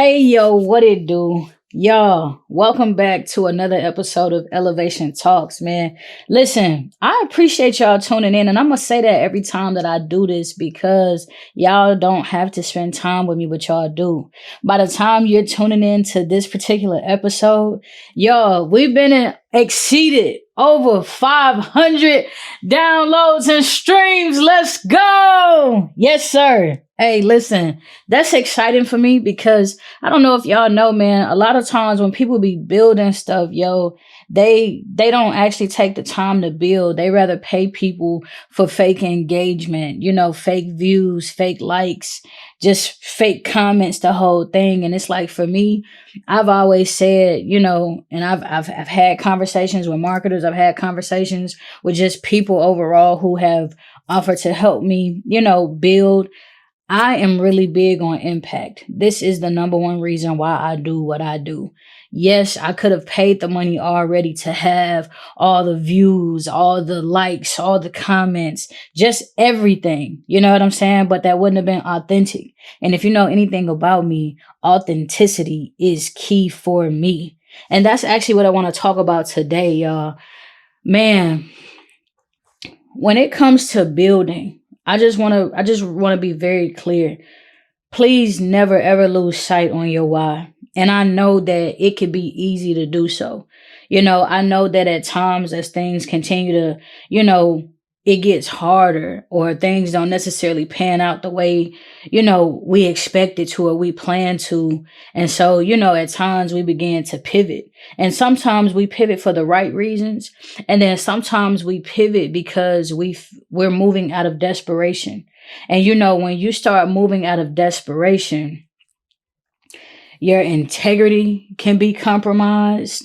Hey yo, what it do? Y'all, welcome back to another episode of Elevation Talks, man. Listen, I appreciate y'all tuning in, and I'm gonna say that every time that I do this because y'all don't have to spend time with me, but y'all do. By the time you're tuning in to this particular episode, y'all, we've been exceeded over 500 downloads and streams. Let's go. Yes, sir. Hey, listen, that's exciting for me because I don't know if y'all know, man, a lot of times when people be building stuff, yo, they don't actually take the time to build. They rather pay people for fake engagement, fake views, fake likes, just fake comments, the whole thing. And it's like, for me, I've always said, and I've had conversations with marketers. I've had conversations with just people overall who have offered to help me, build. I am really big on impact. This is the number one reason why I do what I do. Yes, I could have paid the money already to have all the views, all the likes, all the comments, just everything. You know what I'm saying? But that wouldn't have been authentic. And if you know anything about me, authenticity is key for me. And that's actually what I want to talk about today, y'all. Man, when it comes to building, I just want to be very clear. Please never ever lose sight on your why. And I know that it could be easy to do so. I know that at times as things continue to, it gets harder or things don't necessarily pan out the way, we expect it to or we plan to. And so, at times we begin to pivot. And sometimes we pivot for the right reasons. And then sometimes we pivot because we're moving out of desperation. And when you start moving out of desperation, your integrity can be compromised.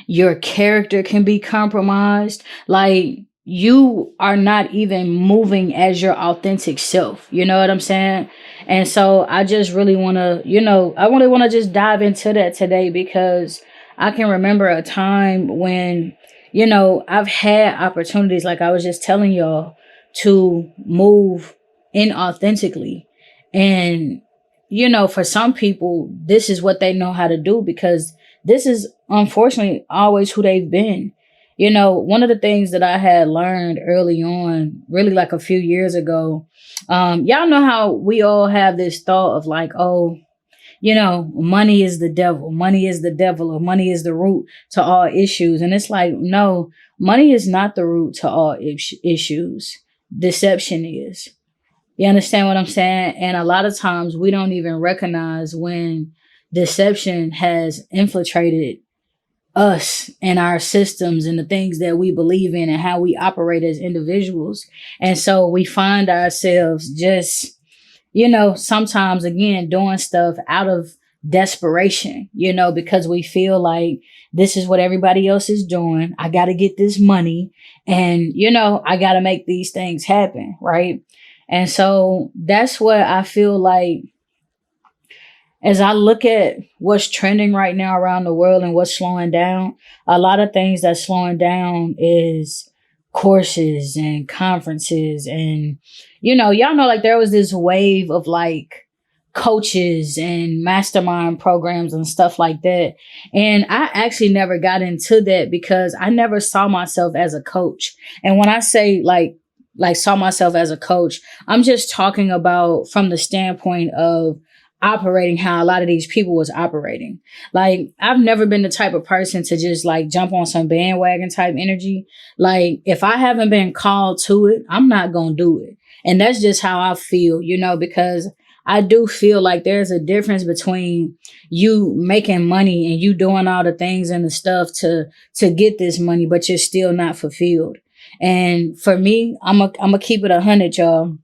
Your character can be compromised. Like, you are not even moving as your authentic self. You know what I'm saying? And so I just really want to, I really want to just dive into that today because I can remember a time when, I've had opportunities, like I was just telling y'all, to move inauthentically. And, for some people, this is what they know how to do because this is unfortunately always who they've been. One of the things that I had learned early on, really like a few years ago, y'all know how we all have this thought of like, oh, money is the devil, or money is the root to all issues. And it's like, no, money is not the root to all issues. Deception is. You understand what I'm saying? And a lot of times we don't even recognize when deception has infiltrated us and our systems and the things that we believe in and how we operate as individuals. And so we find ourselves just, sometimes again, doing stuff out of desperation, because we feel like this is what everybody else is doing. I got to get this money and, I got to make these things happen. Right. And so that's what I feel like. As I look at what's trending right now around the world and what's slowing down, a lot of things that's slowing down is courses and conferences. And, y'all know, like there was this wave of like coaches and mastermind programs and stuff like that. And I actually never got into that because I never saw myself as a coach. And when I say like saw myself as a coach, I'm just talking about from the standpoint of operating how a lot of these people was operating. Like, I've never been the type of person to just like jump on some bandwagon type energy. Like, if I haven't been called to it, I'm not going to do it. And that's just how I feel, because I do feel like there's a difference between you making money and you doing all the things and the stuff to get this money, but you're still not fulfilled. And for me, I'm gonna keep it 100, y'all.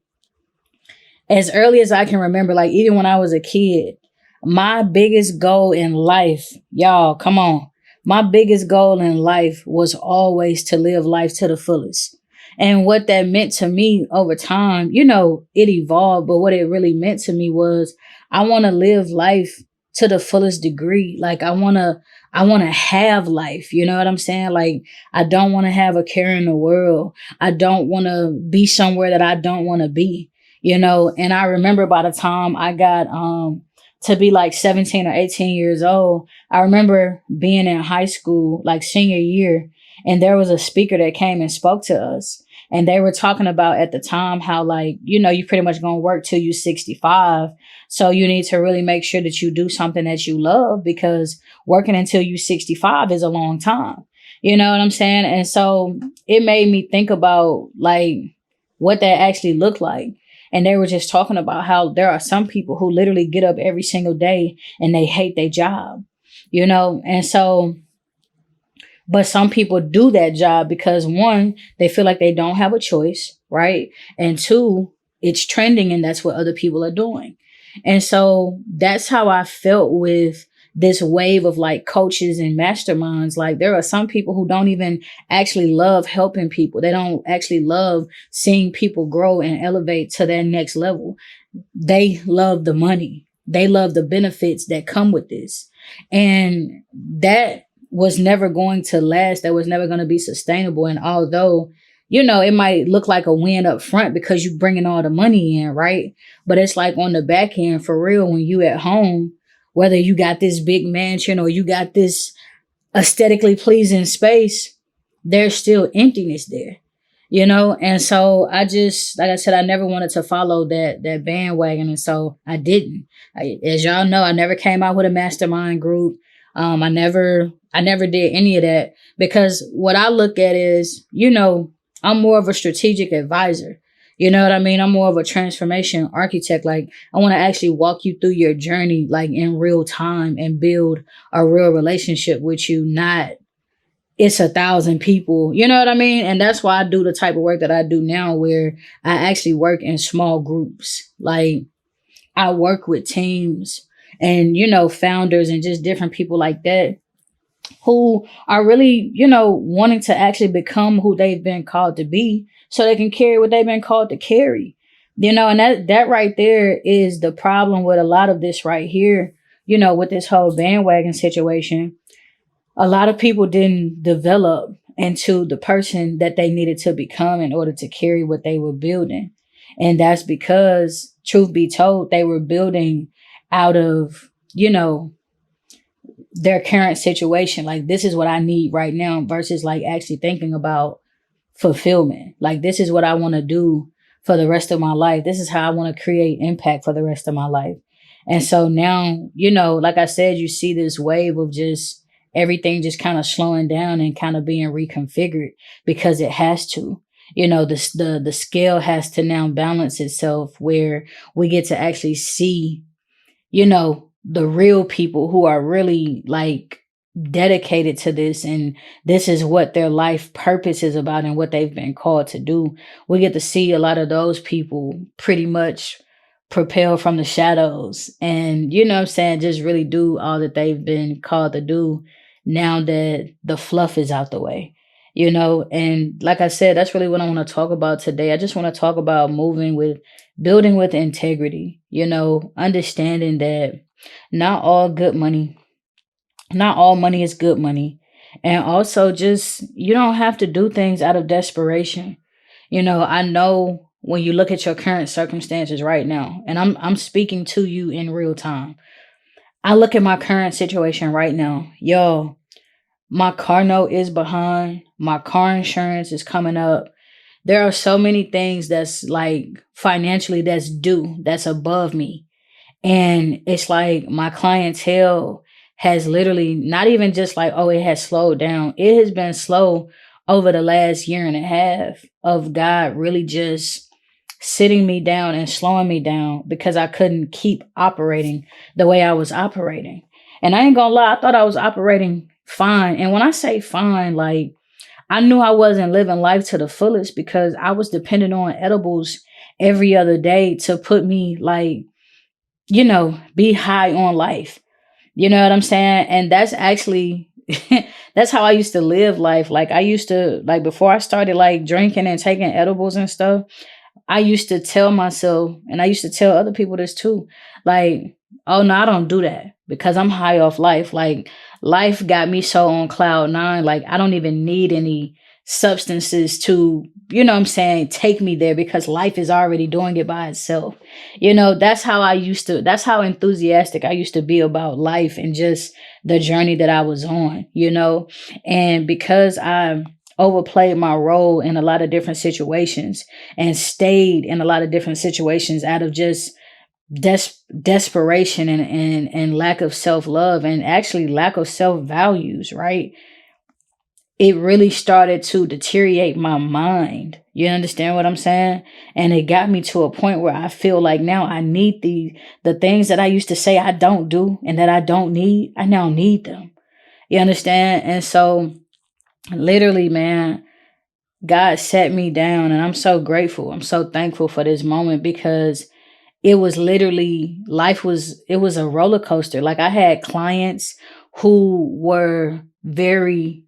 As early as I can remember, like even when I was a kid, my biggest goal in life, y'all, come on. My biggest goal in life was always to live life to the fullest. And what that meant to me over time, it evolved, but what it really meant to me was I want to live life to the fullest degree. Like I want to have life. You know what I'm saying? Like, I don't want to have a care in the world. I don't want to be somewhere that I don't want to be. And I remember by the time I got to be like 17 or 18 years old. I remember being in high school, like senior year, and there was a speaker that came and spoke to us. And they were talking about at the time how, like, you pretty much gonna work till you 65. So you need to really make sure that you do something that you love, because working until you 65 is a long time. You know what I'm saying? And so it made me think about like what that actually looked like. And they were just talking about how there are some people who literally get up every single day and they hate their job, And so, but some people do that job because, one, they feel like they don't have a choice, right? And two, it's trending and that's what other people are doing. And so that's how I felt with this wave of like coaches and masterminds. Like, there are some people who don't even actually love helping people. They don't actually love seeing people grow and elevate to their next level. They love the money. They love the benefits that come with this. And that was never going to last. That was never going to be sustainable. And although, it might look like a win up front because you bringing all the money in, right? But it's like on the back end, for real, when you at home, whether you got this big mansion or you got this aesthetically pleasing space, there's still emptiness there, And so I just, like I said, I never wanted to follow that bandwagon. And so I didn't. As y'all know, I never came out with a mastermind group. I never did any of that, because what I look at is, I'm more of a strategic advisor. You know what I mean? I'm more of a transformation architect. Like, I want to actually walk you through your journey, like in real time, and build a real relationship with you, not it's 1,000 people. You know what I mean? And that's why I do the type of work that I do now, where I actually work in small groups. Like, I work with teams and, founders and just different people like that, who are really, wanting to actually become who they've been called to be, so they can carry what they've been called to carry. And that right there is the problem with a lot of this right here, with this whole bandwagon situation. A lot of people didn't develop into the person that they needed to become in order to carry what they were building. And that's because, truth be told, they were building out of, their current situation. Like, this is what I need right now, versus like actually thinking about fulfillment. Like, this is what I want to do for the rest of my life. This is how I want to create impact for the rest of my life. And so now, like I said, you see this wave of just everything just kind of slowing down and kind of being reconfigured, because it has to. The scale has to now balance itself, where we get to actually see, the real people who are really like dedicated to this, and this is what their life purpose is about and what they've been called to do. We get to see a lot of those people pretty much propel from the shadows and, just really do all that they've been called to do, now that the fluff is out the way. And like I said, that's really what I want to talk about today. I just want to talk about building with integrity, understanding that not all money is good money. And also, just, you don't have to do things out of desperation. I know when you look at your current circumstances right now, and I'm speaking to you in real time. I look at my current situation right now. Yo, my car note is behind. My car insurance is coming up. There are so many things that's like financially that's due, that's above me. And it's like my clientele has literally not even just like, oh, it has slowed down. It has been slow over the last year and a half of God really just sitting me down and slowing me down, because I couldn't keep operating the way I was operating. And I ain't gonna lie, I thought I was operating fine. And when I say fine, like, I knew I wasn't living life to the fullest, because I was dependent on edibles every other day to put me like, be high on life. You know what I'm saying? And that's actually, that's how I used to live life. Like, I used to, like, before I started like drinking and taking edibles and stuff, I used to tell myself, and I used to tell other people this too, like, oh no, I don't do that because I'm high off life. Like, life got me so on cloud nine, like, I don't even need any substances to, you know what I'm saying, take me there because life is already doing it by itself. That's how that's how enthusiastic I used to be about life and just the journey that I was on. And because I overplayed my role in a lot of different situations and stayed in a lot of different situations out of just desperation and lack of self-love and actually lack of self-values, right? It really started to deteriorate my mind. You understand what I'm saying? And it got me to a point where I feel like now I need the things that I used to say I don't do and that I don't need. I now need them. You understand? And so literally, man, God set me down and I'm so grateful. I'm so thankful for this moment because it was literally it was a roller coaster. Like I had clients who were very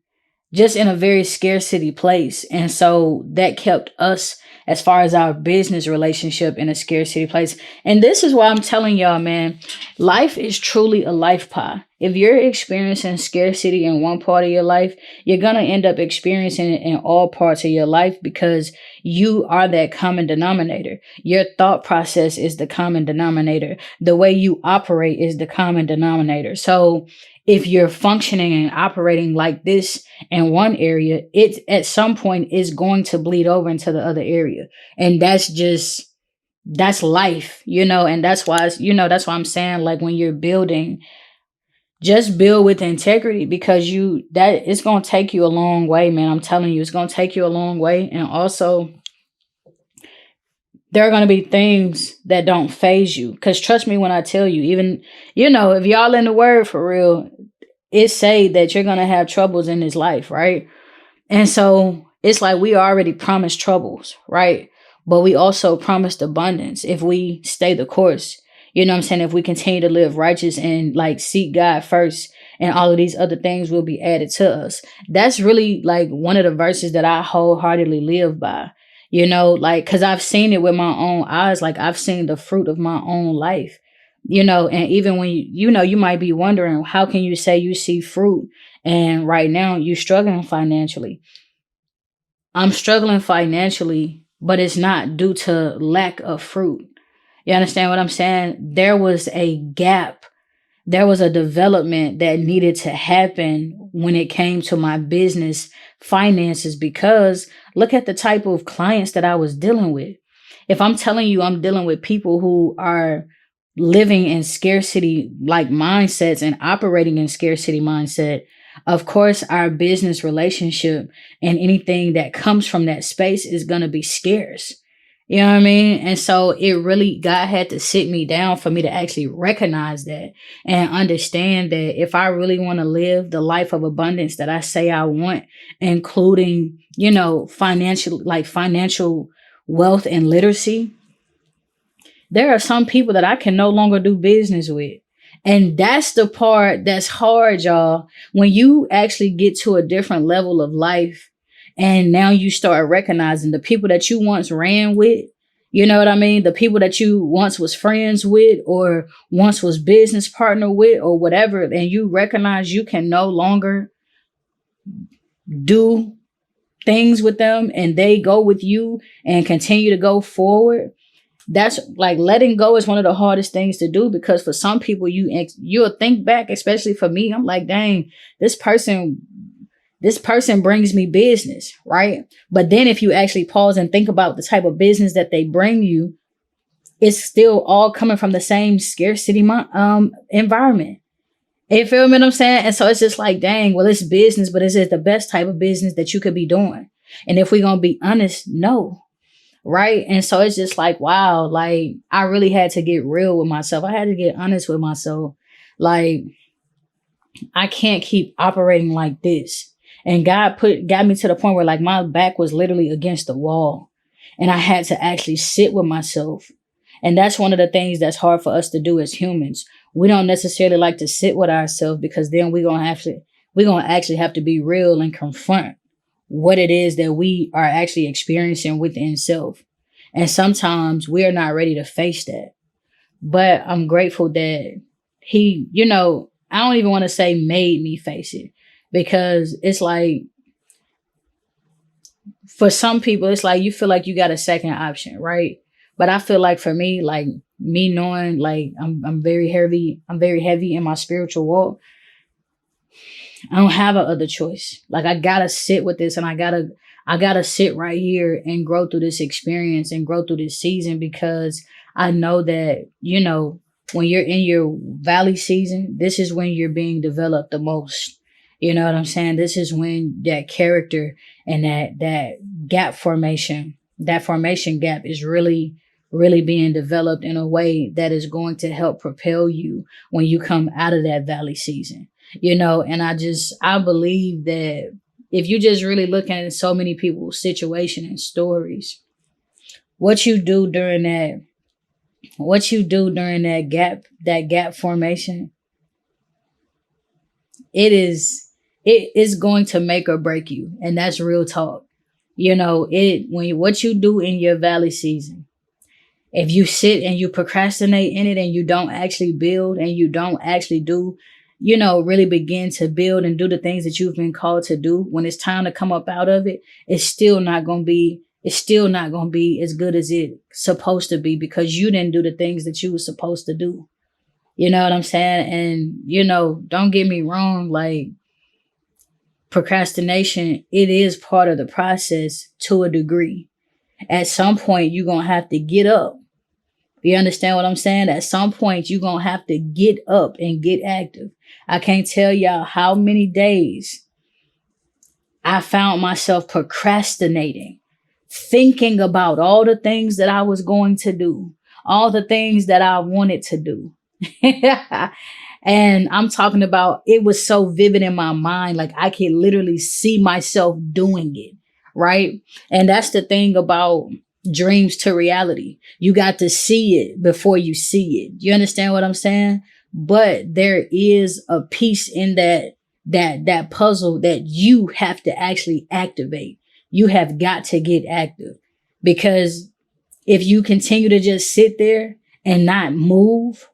just in a very scarcity place. And so that kept us, as far as our business relationship, in a scarcity place. And this is why I'm telling y'all, man, life is truly a life pie. If you're experiencing scarcity in one part of your life, you're going to end up experiencing it in all parts of your life because you are that common denominator. Your thought process is the common denominator. The way you operate is the common denominator. So if you're functioning and operating like this in one area, it at some point is going to bleed over into the other area. And that's life, and that's why that's why I'm saying, like, when you're building, just build with integrity because it's going to take you a long way, man. I'm telling you, it's going to take you a long way. And also, there are going to be things that don't phase you. Because trust me when I tell you, even, if y'all in the word for real, it say that you're going to have troubles in this life, right? And so it's like we already promised troubles, right? But we also promised abundance if we stay the course. You know what I'm saying? If we continue to live righteous and like seek God first, and all of these other things will be added to us. That's really like one of the verses that I wholeheartedly live by. Like, because I've seen it with my own eyes. Like, I've seen the fruit of my own life. And even when you might be wondering, how can you say you see fruit and right now you're struggling financially? I'm struggling financially, but it's not due to lack of fruit. You understand what I'm saying? There was a gap. There was a development that needed to happen when it came to my business finances, because look at the type of clients that I was dealing with. If I'm telling you I'm dealing with people who are living in scarcity like mindsets and operating in scarcity mindset, of course, our business relationship and anything that comes from that space is going to be scarce. You know what I mean? And so God had to sit me down for me to actually recognize that and understand that if I really want to live the life of abundance that I say I want, including, financial wealth and literacy, there are some people that I can no longer do business with. And that's the part that's hard, y'all. When you actually get to a different level of life and now you start recognizing the people that you once ran with, you know what I mean? The people that you once was friends with or once was business partner with or whatever, and you recognize you can no longer do things with them and they go with you and continue to go forward. That's like letting go is one of the hardest things to do, because for some people you'll think back, especially for me, I'm like, dang, this person brings me business, right? But then if you actually pause and think about the type of business that they bring you, it's still all coming from the same scarcity environment. You feel me what I'm saying? And so it's just like, dang, well, it's business, but is it the best type of business that you could be doing? And if we're going to be honest, no. Right. And so it's just like, wow, like I really had to get real with myself. I had to get honest with myself. Like, I can't keep operating like this. And God got me to the point where like my back was literally against the wall and I had to actually sit with myself. And that's one of the things that's hard for us to do as humans. We don't necessarily like to sit with ourselves, because then we're going to actually have to be real and confront what it is that we are actually experiencing within self. And sometimes we are not ready to face that. But I'm grateful that he, I don't even want to say made me face it, because it's like for some people, it's like you feel like you got a second option, right? But I feel like for me, like me knowing like I'm very heavy in my spiritual walk. I don't have a other choice. Like I gotta sit with this and I gotta sit right here and grow through this experience and grow through this season because I know that, you know, when you're in your valley season, this is when you're being developed the most. You know what I'm saying? This is when that character and that gap formation, that formation gap is really, really being developed in a way that is going to help propel you when you come out of that valley season. You know, and I believe that if you just really looking at so many people's situation and stories, what you do during that gap formation, it is going to make or break you. And that's real talk. You know, what you do in your valley season, if you sit and you procrastinate in it and you don't actually build and you don't actually do, you know, really begin to build and do the things that you've been called to do, when it's time to come up out of it, it's still not going to be as good as it's supposed to be because you didn't do the things that you were supposed to do. You know what I'm saying? And, you know, don't get me wrong, like procrastination, it is part of the process to a degree. At some point, you're going to have to get up. You understand what I'm saying? At some point, you're going to have to get up and get active. I can't tell y'all how many days I found myself procrastinating, thinking about all the things that I was going to do, all the things that I wanted to do. And I'm talking about, it was so vivid in my mind, like I could literally see myself doing it, right? And that's the thing about dreams to reality. You got to see it before you see it. You understand what I'm saying? But there is a piece in that puzzle that you have to actually activate. You have got to get active, because if you continue to just sit there and not move,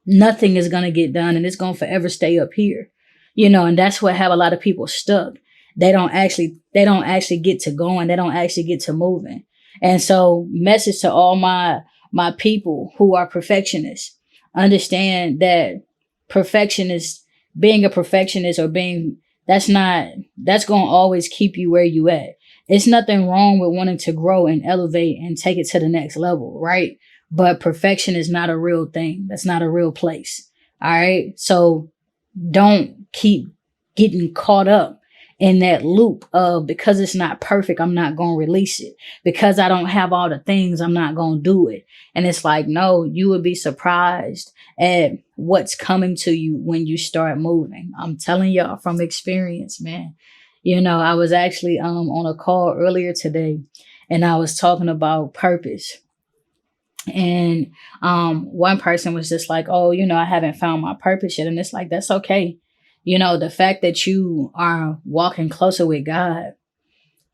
nothing is going to get done, and it's going to forever stay up here. You know, and that's what have a lot of people stuck. They don't actually get to going. They don't actually get to moving. And so, message to all my people who are perfectionists: understand that being a perfectionist or that's going to always keep you where you at. It's nothing wrong with wanting to grow and elevate and take it to the next level, right? But perfection is not a real thing. That's not a real place. All right. So don't keep getting caught up in that loop of, because it's not perfect, I'm not going to release it. Because I don't have all the things, I'm not going to do it. And it's like, no, you would be surprised at what's coming to you when you start moving. I'm telling y'all from experience, man. You know, I was actually on a call earlier today, and I was talking about purpose. And one person was just like, oh, you know, I haven't found my purpose yet. And it's like, that's okay. You know, the fact that you are walking closer with God,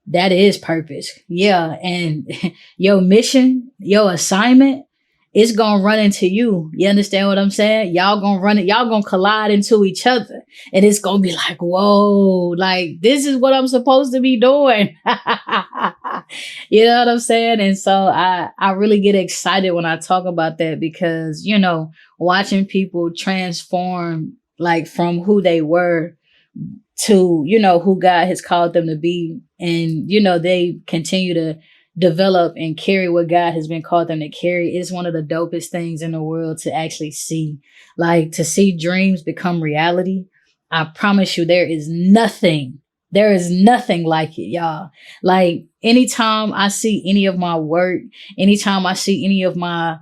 that is purpose. Yeah. And your mission, your assignment, it's going to run into you. You understand what I'm saying? Y'all going to collide into each other. And it's going to be like, whoa, like this is what I'm supposed to be doing. You know what I'm saying? And so I really get excited when I talk about that, because, you know, watching people transform, like from who they were to, you know, who God has called them to be. And, you know, they continue to develop and carry what God has been called them to carry is one of the dopest things in the world to actually see. Like, to see dreams become reality. I promise you, there is nothing like it, y'all. Like, anytime I see any of my work, anytime I see any of my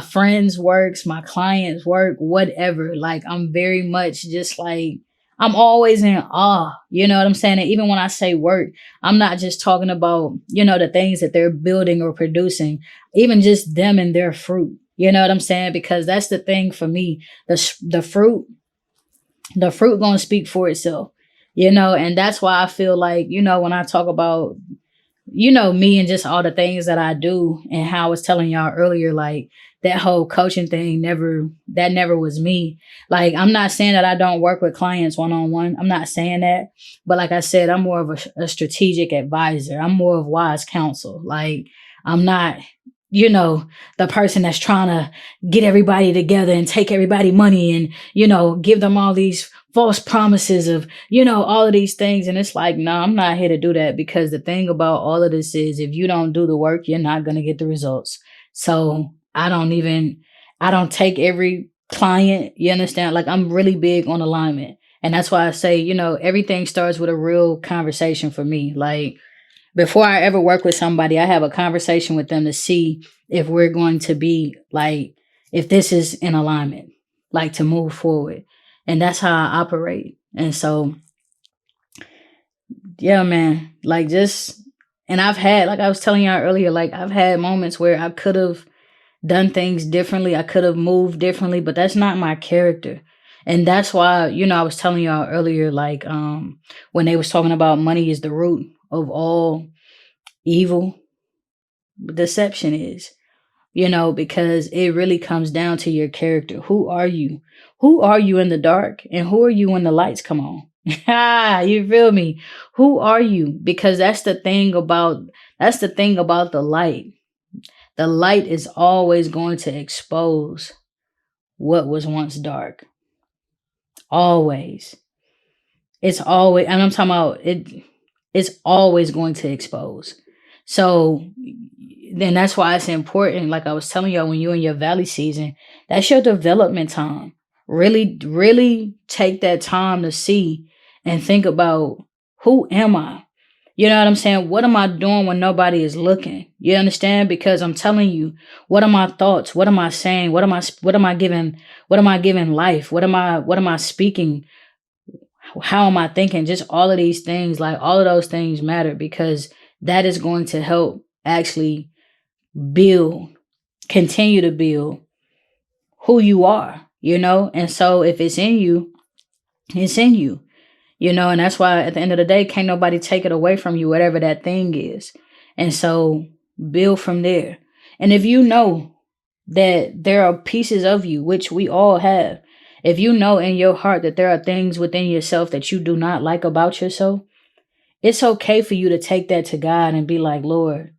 friends' works, my clients' work, whatever, like, I'm very much just like, I'm always in awe. You know what I'm saying? And even when I say work, I'm not just talking about, you know, the things that they're building or producing, even just them and their fruit. You know what I'm saying? Because that's the thing for me. The fruit going to speak for itself, you know? And that's why I feel like, you know, when I talk about, you know, me and just all the things that I do, and how I was telling y'all earlier, like, that whole coaching thing never was me. Like, I'm not saying that I don't work with clients one-on-one. I'm not saying that. But like I said, I'm more of a strategic advisor. I'm more of wise counsel. Like, I'm not, the person that's trying to get everybody together and take everybody money and, give them all these false promises of, all of these things. And it's like, no, I'm not here to do that, because the thing about all of this is, if you don't do the work, you're not going to get the results. So I don't take every client, you understand? Like, I'm really big on alignment. And that's why I say, everything starts with a real conversation for me. Like, before I ever work with somebody, I have a conversation with them to see if we're going to be like, if this is in alignment, like, to move forward. And that's how I operate. And so, yeah, man, like, and I've had, like I was telling y'all earlier, like, I've had moments where I could have done things differently. I could have moved differently, but that's not my character. And that's why, I was telling y'all earlier, like, when they was talking about money is the root of all evil, deception is, because it really comes down to your character. Who are you? Who are you in the dark? And who are you when the lights come on? You feel me? Who are you? Because that's the thing about the light. The light is always going to expose what was once dark. Always. It's always, and I'm talking about it's always going to expose. So then that's why it's important. Like I was telling y'all, when you're in your valley season, that's your development time. Really, really take that time to see and think about, who am I? You know what I'm saying? What am I doing when nobody is looking? You understand? Because I'm telling you, what are my thoughts? What am I saying? What am I giving life? What am I speaking? How am I thinking? Just all of these things, like, all of those things matter, because that is going to help actually continue to build who you are, And so if it's in you, it's in you. And that's why at the end of the day, can't nobody take it away from you, whatever that thing is. And so build from there. And if you know that there are pieces of you, which we all have, if you know in your heart that there are things within yourself that you do not like about yourself, it's okay for you to take that to God and be like, Lord,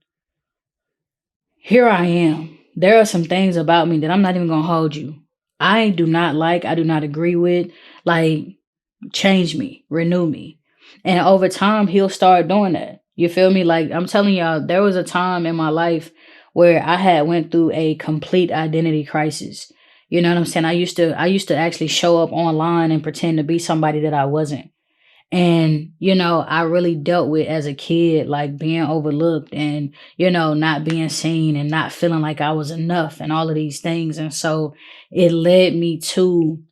here I am. There are some things about me that I'm not even going to hold you. I do not agree with. Like, change me, renew me. And over time, he'll start doing that. You feel me? Like, I'm telling y'all, there was a time in my life where I had went through a complete identity crisis. You know what I'm saying? I used to actually show up online and pretend to be somebody that I wasn't. And, I really dealt with, as a kid, like, being overlooked and, not being seen and not feeling like I was enough and all of these things. And so it led me to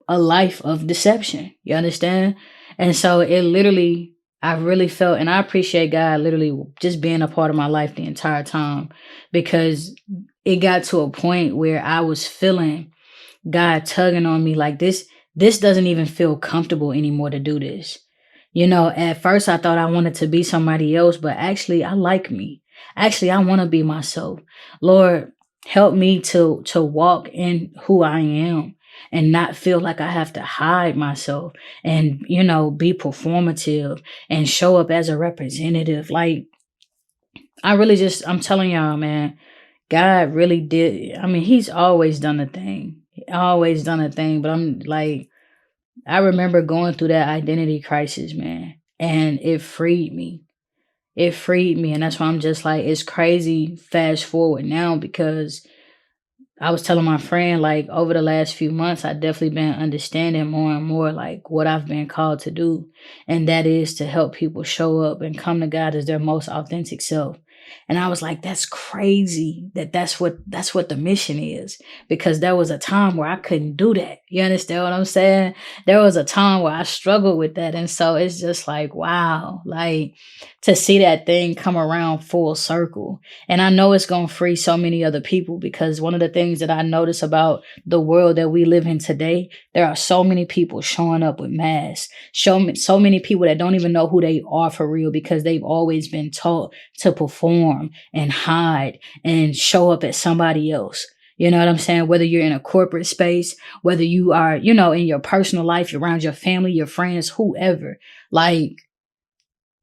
a life of deception. You understand? And so I really felt, and I appreciate God literally just being a part of my life the entire time, because it got to a point where I was feeling God tugging on me, like, this doesn't even feel comfortable anymore to do this. At first I thought I wanted to be somebody else, but actually I like me. Actually, I want to be myself. Lord, help me to walk in who I am and not feel like I have to hide myself and, be performative and show up as a representative. Like, I'm telling y'all, man, God really did. I mean, he's always done a thing. But I'm like, I remember going through that identity crisis, man, and it freed me. And that's why I'm just like, it's crazy fast forward now, because I was telling my friend, like, over the last few months, I've definitely been understanding more and more, like, what I've been called to do. And that is to help people show up and come to God as their most authentic self. And I was like, that's crazy that's what the mission is, because there was a time where I couldn't do that. You understand what I'm saying? There was a time where I struggled with that. And so it's just like, wow, like, to see that thing come around full circle. And I know it's going to free so many other people, because one of the things that I notice about the world that we live in today, there are so many people showing up with masks, so many people that don't even know who they are for real, because they've always been taught to perform and hide and show up as somebody else. You know what I'm saying? Whether you're in a corporate space, whether you are, you know, in your personal life, around your family, your friends, whoever, like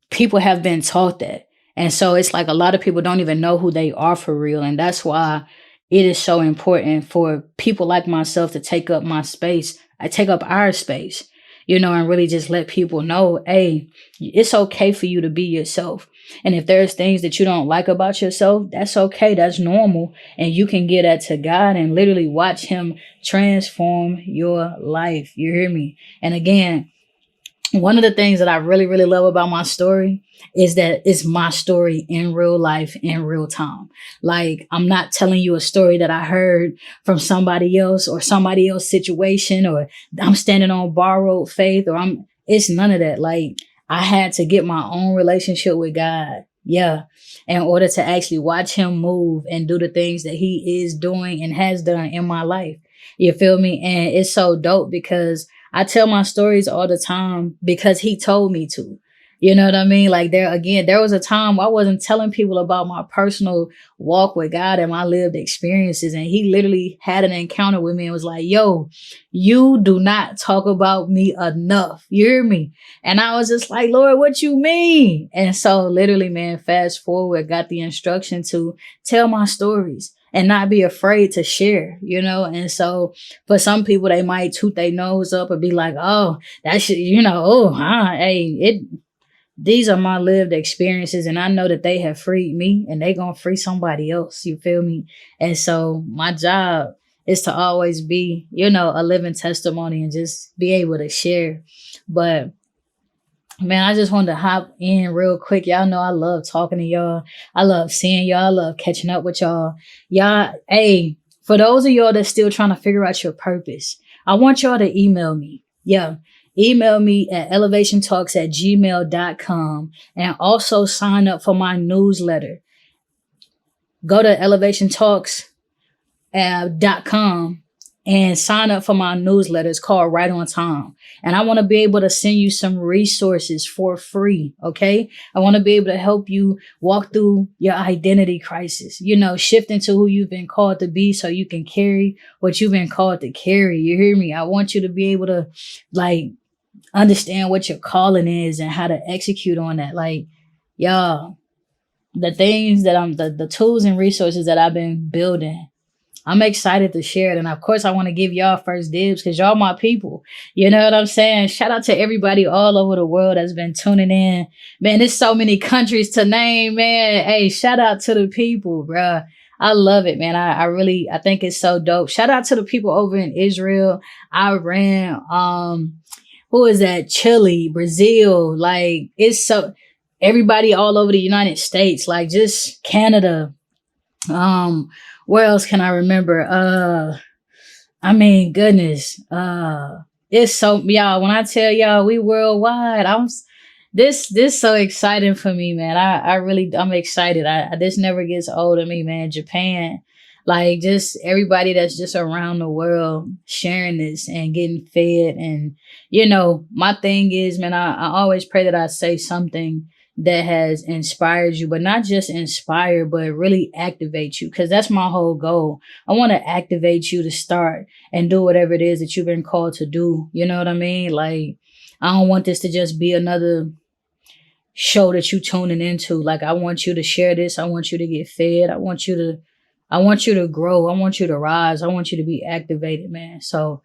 people have been taught that. And so it's like a lot of people don't even know who they are for real. And that's why it is so important for people like myself to take up my space. I take up our space, you know, and really just let people know, hey, it's okay for you to be yourself. And if there's things that you don't like about yourself, that's okay. That's normal. And you can get that to God and literally watch him transform your life. You hear me? And again, one of the things that I really, really love about my story is that it's my story in real life, in real time. Like, I'm not telling you a story that I heard from somebody else or somebody else's situation, or I'm standing on borrowed faith, or it's none of that. Like, I had to get my own relationship with God. Yeah. In order to actually watch him move and do the things that he is doing and has done in my life. You feel me? And it's so dope because I tell my stories all the time because he told me to. You know what I mean? Like there was a time I wasn't telling people about my personal walk with God and my lived experiences. And he literally had an encounter with me and was like, yo, you do not talk about me enough. You hear me? And I was just like, Lord, what you mean? And so literally, man, fast forward, got the instruction to tell my stories and not be afraid to share, you know? And so for some people, they might toot their nose up and be like, oh, that shit, you know, these are my lived experiences. And I know that they have freed me and they gonna free somebody else. You feel me? And so my job is to always be, you know, a living testimony and just be able to share. But man, I just wanted to hop in real quick. Y'all know I love talking to y'all. I love seeing y'all. I love catching up with y'all. Y'all, hey, for those of y'all that's still trying to figure out your purpose, I want y'all to email me. Yeah. Email me at elevationtalks@gmail.com and also sign up for my newsletter. Go to elevationtalks.com and sign up for my newsletter. It's called Right on Time. And I want to be able to send you some resources for free. Okay. I want to be able to help you walk through your identity crisis, you know, shift into who you've been called to be so you can carry what you've been called to carry. You hear me? I want you to be able to like understand what your calling is and how to execute on that. Like, y'all, the things that the tools and resources that I've been building, I'm excited to share it. And of course, I want to give y'all first dibs because y'all my people. You know what I'm saying? Shout out to everybody all over the world that's been tuning in. Man, there's so many countries to name, man. Hey, shout out to the people, bruh. I love it, man. I think it's so dope. Shout out to the people over in Israel, Iran, who is that? Chile, Brazil. Like, it's so everybody all over the United States, like just Canada. Where else can I remember? I mean, goodness. It's so, y'all, when I tell y'all we worldwide, this so exciting for me, man. I'm excited. This never gets old to me, man. Japan, like just everybody that's just around the world sharing this and getting fed. And, you know, my thing is, man, I always pray that I say something that has inspired you, but not just inspire, but really activate you. Cause that's my whole goal. I want to activate you to start and do whatever it is that you've been called to do. You know what I mean? Like, I don't want this to just be another show that you tuning into. Like, I want you to share this. I want you to get fed. I want you to grow. I want you to rise. I want you to be activated, man. So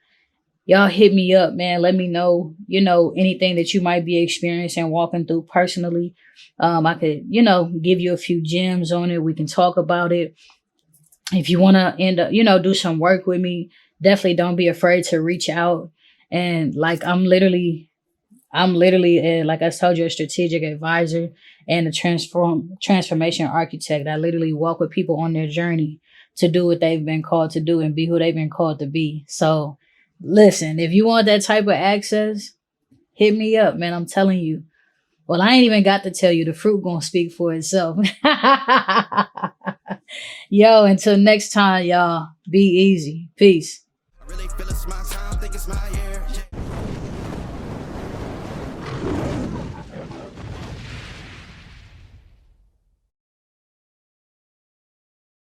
y'all hit me up, man. Let me know, you know, anything that you might be experiencing, walking through personally. I could, you know, give you a few gems on it. We can talk about it. If you want to end up, you know, do some work with me, definitely don't be afraid to reach out. And like, I'm literally, like I told you, a strategic advisor and a transformation architect. I literally walk with people on their journey to do what they've been called to do and be who they've been called to be. So listen, if you want that type of access, hit me up, man. I'm telling you. Well, I ain't even got to tell you. The fruit gonna speak for itself. Yo, until next time, y'all, be easy. Peace. I really feel it's my time, think it's my year.